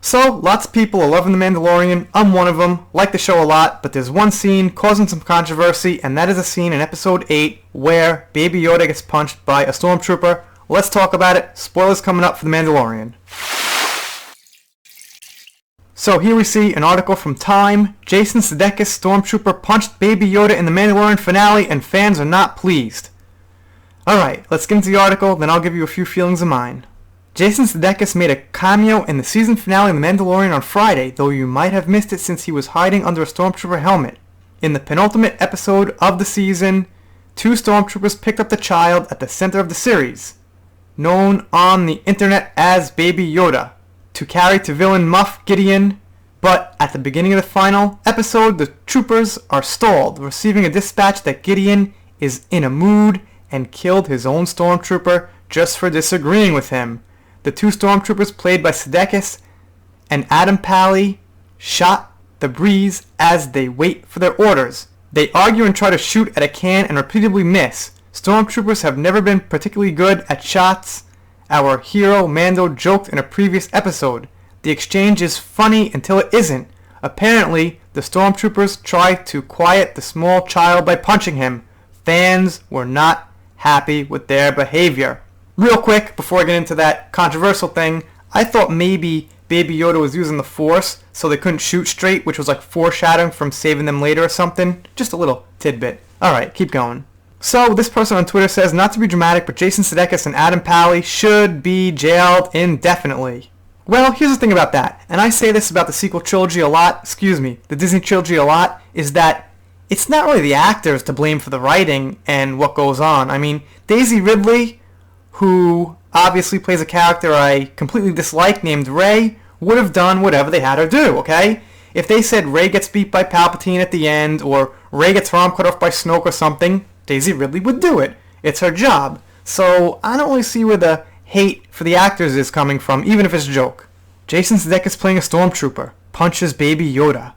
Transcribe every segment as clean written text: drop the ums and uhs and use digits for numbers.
So, lots of people are loving The Mandalorian. I'm one of them. Like the show a lot, but there's one scene causing some controversy, and that is a scene in Episode 8 where Baby Yoda gets punched by a stormtrooper. Let's talk about it. Spoilers coming up for The Mandalorian. So here we see an article from Time. Jason Sudeikis stormtrooper punched Baby Yoda in The Mandalorian finale, and fans are not pleased. Alright, let's get into the article, then I'll give you a few feelings of mine. Jason Sudeikis made a cameo in the season finale of The Mandalorian on Friday, though you might have missed it since he was hiding under a stormtrooper helmet. In the penultimate episode of the season, 2 stormtroopers picked up the child at the center of the series, known on the internet as Baby Yoda, to carry to villain Moff Gideon, but at the beginning of the final episode, the troopers are stalled, receiving a dispatch that Gideon is in a mood and killed his own stormtrooper just for disagreeing with him. The 2 stormtroopers played by Sudeikis and Adam Pally shot the breeze as they wait for their orders. They argue and try to shoot at a can and repeatedly miss. Stormtroopers have never been particularly good at shots. Our hero Mando joked in a previous episode. The exchange is funny until it isn't. Apparently, the stormtroopers tried to quiet the small child by punching him. Fans were not happy with their behavior. Real quick, before I get into that controversial thing, I thought maybe Baby Yoda was using the Force so they couldn't shoot straight, which was like foreshadowing from saving them later or something. Just a little tidbit. Alright, keep going. So, this person on Twitter says, not to be dramatic, but Jason Sudeikis and Adam Pally should be jailed indefinitely. Well, here's the thing about that, and I say this about the sequel trilogy a lot, the Disney trilogy a lot, is that it's not really the actors to blame for the writing and what goes on. I mean, Daisy Ridley, who obviously plays a character I completely dislike named Rey, would have done whatever they had her do, okay? If they said Rey gets beat by Palpatine at the end, or Rey gets her arm cut off by Snoke or something, Daisy Ridley would do it. It's her job. So I don't really see where the hate for the actors is coming from, even if it's a joke. Jason Sudeikis playing a stormtrooper, punches Baby Yoda.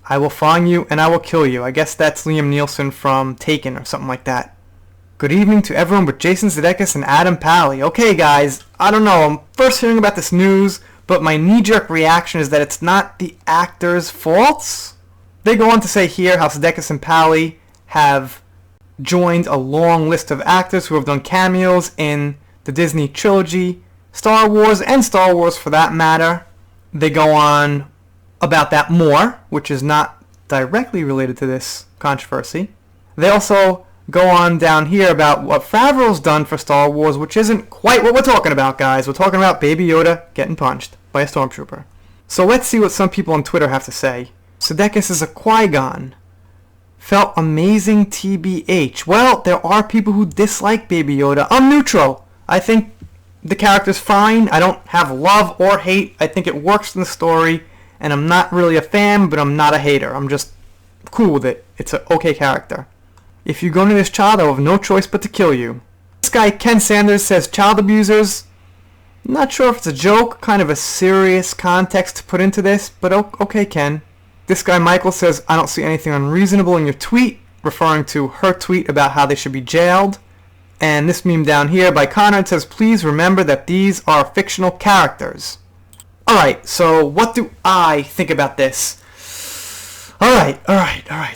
I will find you and I will kill you. I guess that's Liam Neeson from Taken or something like that. Good evening to everyone but Jason Sudeikis and Adam Pally. Okay guys, I don't know, I'm first hearing about this news, but my knee-jerk reaction is that it's not the actors' faults. They go on to say here how Sudeikis and Pally have joined a long list of actors who have done cameos in the Disney trilogy, Star Wars, and Star Wars for that matter. They go on about that more, which is not directly related to this controversy. They also go on down here about what Favreau's done for Star Wars, which isn't quite what we're talking about, guys. We're talking about Baby Yoda getting punched by a stormtrooper. So let's see what some people on Twitter have to say. Sudeikis is a Qui-Gon. Felt amazing TBH. Well, there are people who dislike Baby Yoda. I'm neutral. I think the character's fine. I don't have love or hate. I think it works in the story, and I'm not really a fan, but I'm not a hater. I'm just cool with it. It's an okay character. If you go near this child, I will have no choice but to kill you. This guy, Ken Sanders, says child abusers. Not sure if it's a joke, kind of a serious context to put into this, but okay, Ken. This guy, Michael, says, I don't see anything unreasonable in your tweet, referring to her tweet about how they should be jailed. And this meme down here by Conrad says, please remember that these are fictional characters. Alright, so what do I think about this? Alright.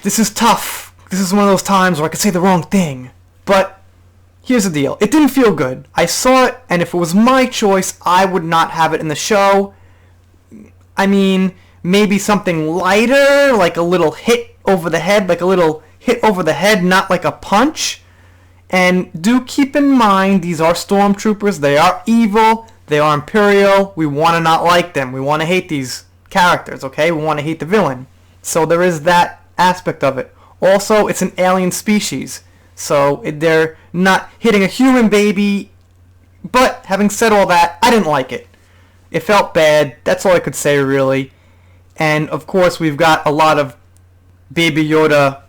This is tough. This is one of those times where I could say the wrong thing. But here's the deal. It didn't feel good. I saw it, and if it was my choice, I would not have it in the show. I mean, maybe something lighter, like a little hit over the head, not like a punch. And do keep in mind, these are stormtroopers. They are evil. They are Imperial. We want to not like them. We want to hate these characters, okay? We want to hate the villain. So there is that aspect of it. Also, it's an alien species, so they're not hitting a human baby. But having said all that, I didn't like it. It felt bad. That's all I could say, really. And, of course, we've got a lot of Baby Yoda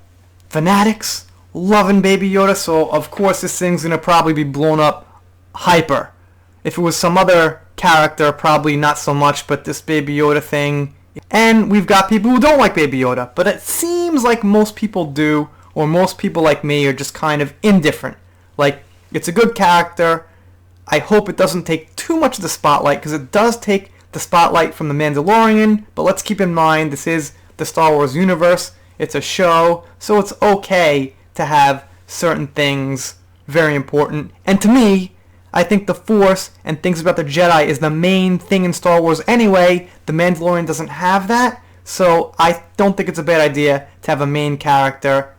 fanatics loving Baby Yoda, so, of course, this thing's going to probably be blown up hyper. If it was some other character, probably not so much, but this Baby Yoda thing. And we've got people who don't like Baby Yoda, but it seems like most people do, or most people like me are just kind of indifferent. Like, it's a good character. I hope it doesn't take too much of the spotlight, because it does take the spotlight from the Mandalorian, but let's keep in mind this is the Star Wars universe. It's a show, so it's okay to have certain things very important. And to me, I think the Force and things about the Jedi is the main thing in Star Wars anyway. The Mandalorian doesn't have that, so I don't think it's a bad idea to have a main character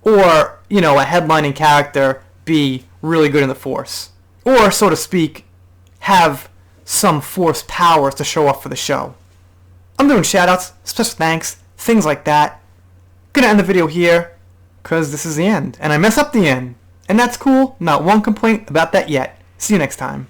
or, a headlining character be really good in the Force. Or, so to speak, have some Force powers to show off for the show. I'm doing shoutouts, special thanks, things like that. Gonna end the video here, because this is the end, and I mess up the end. And that's cool, not one complaint about that yet. See you next time.